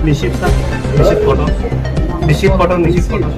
নিশ্চিত স্যার, নিশ্চিত ফটো, নিশ্চিত ফটো, নিশ্চিত ফটো।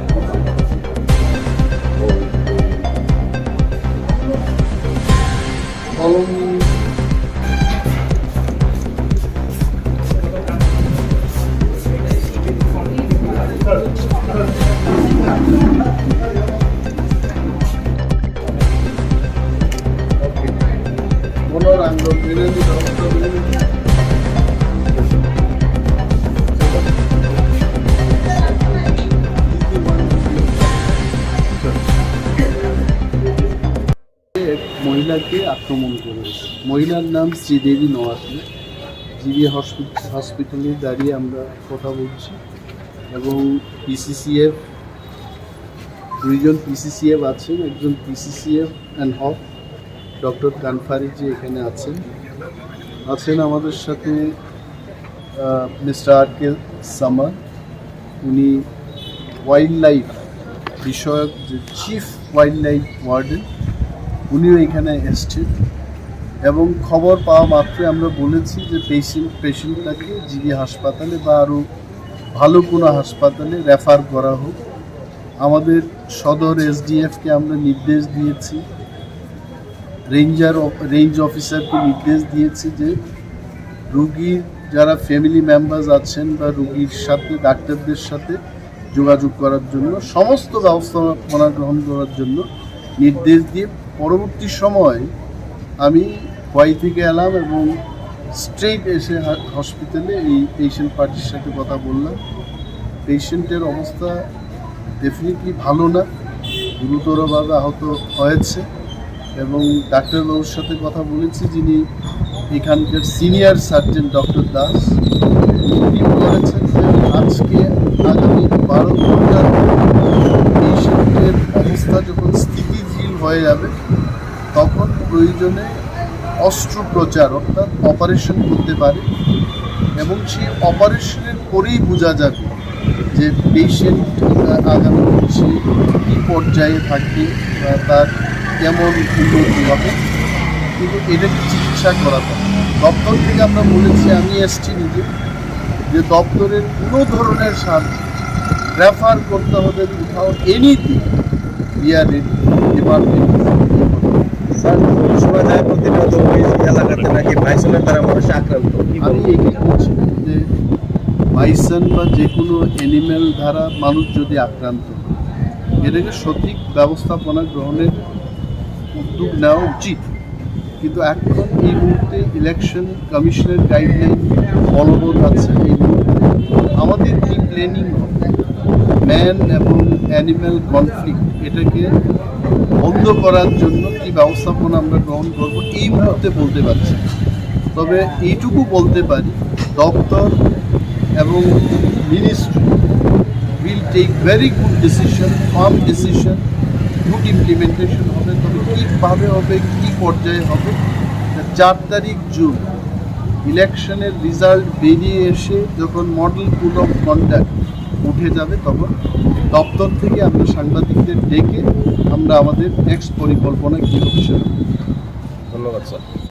মহিলাকে আক্রমণ করেছে। মহিলার নাম শ্রীদেবী নোয়াতি। জিবি হসপিটালে দাঁড়িয়ে আমরা কথা বলছি এবং পিসিসিএফ দুইজন পিসিসিএফ আছেন, একজন পিসিসিএফ অ্যান্ড হক ডক্টর কানফারিজি এখানে আছেন আমাদের সাথে মিস্টার আর কে সামার, উনি ওয়াইল্ড লাইফ বিষয়ক যে চিফ ওয়াইল্ড লাইফ ওয়ার্ডেন, উনিও এখানে এসছেন এবং খবর পাওয়া মাত্রই আমরা বলেছি যে পেশেন্টটাকে জিবি হাসপাতালে বা আরও ভালো কোনো হাসপাতালে রেফার করা হোক। আমাদের সদর এসডিএফকে আমরা নির্দেশ দিয়েছি, রেঞ্জ অফিসারকে নির্দেশ দিয়েছি যে রুগীর যারা ফ্যামিলি মেম্বার্স আছেন বা রুগীর সাথে ডাক্তারদের সাথে যোগাযোগ করার জন্য সমস্ত ব্যবস্থাপনা গ্রহণ করার জন্য নির্দেশ দিয়ে পরবর্তী সময় আমি ওয়াই থেকে এলাম এবং স্ট্রেট এসে হসপিটালে এই পেশেন্ট পার্টির সাথে কথা বললাম। পেশেন্টের অবস্থা ডেফিনেটলি ভালো না, গুরুতরভাবে আহত হয়েছে এবং ডাক্তারবাবুর সাথে কথা বলেছি, যিনি এখানকার সিনিয়র সার্জন ডক্টর দাস। উনি বলেছেন যে আজকে আগামী 12 ঘন্টার পেশেন্টের অবস্থা যখন স্থিতিশীল হয়ে যাবে তখন প্রয়োজনে অস্ত্রোপচার অর্থাৎ অপারেশন করতে পারে এবং সেই অপারেশনের পরেই বোঝা যাবে যে পেশেন্ট আগামী সে কী পর্যায়ে থাকবে বা তার কেমন উন্নতি হবে, কিন্তু এটাকে চিকিৎসা করাতে হবে। দপ্তর থেকে আমরা বলেছি, আমি এসছি নিজে, যে দপ্তরের কোনো ধরনের সাহায্য রেফার করতে হবে কোথাও, anything we are ready. Department sir শোনা যায় প্রতিনিয়ত ওই এলাকাতে নাকি বাইসনের দ্বারা মানুষ আক্রান্ত। আমি এটাই বলছি যে বাইসন বা যে কোনো অ্যানিম্যাল দ্বারা মানুষ যদি আক্রান্ত হয়, এটাকে সঠিক ব্যবস্থাপনা গ্রহণের উদ্যোগ নেওয়া উচিত। কিন্তু এখন এই মুহূর্তে ইলেকশন কমিশনের গাইডলাইন বলবৎ আছে। এই মুহূর্তে আমাদের কি প্ল্যানিং হবে, ম্যান এবং অ্যানিম্যাল কনফ্লিক্ট এটাকে বন্ধ করার জন্য কি ব্যবস্থাপনা আমরা গ্রহণ করব এই মুহূর্তে বলতে পারছি। তবে এইটুকু বলতে পারি, দপ্তর এবং ministry will take very good decision, firm decision, good implementation হবে। তবে কীভাবে হবে, কী পর্যায়ে হবে, 4 তারিখ জুন ইলেকশনের রেজাল্ট বেরিয়ে এসে যখন মডেল কোড অফ কন্ডাক্ট উঠে যাবে তখন দপ্তর থেকে আমরা সাংবাদিকদের ডেকে আমরা আমাদের নেক্সট পরিকল্পনা কী হবে সেটা। ধন্যবাদ স্যার।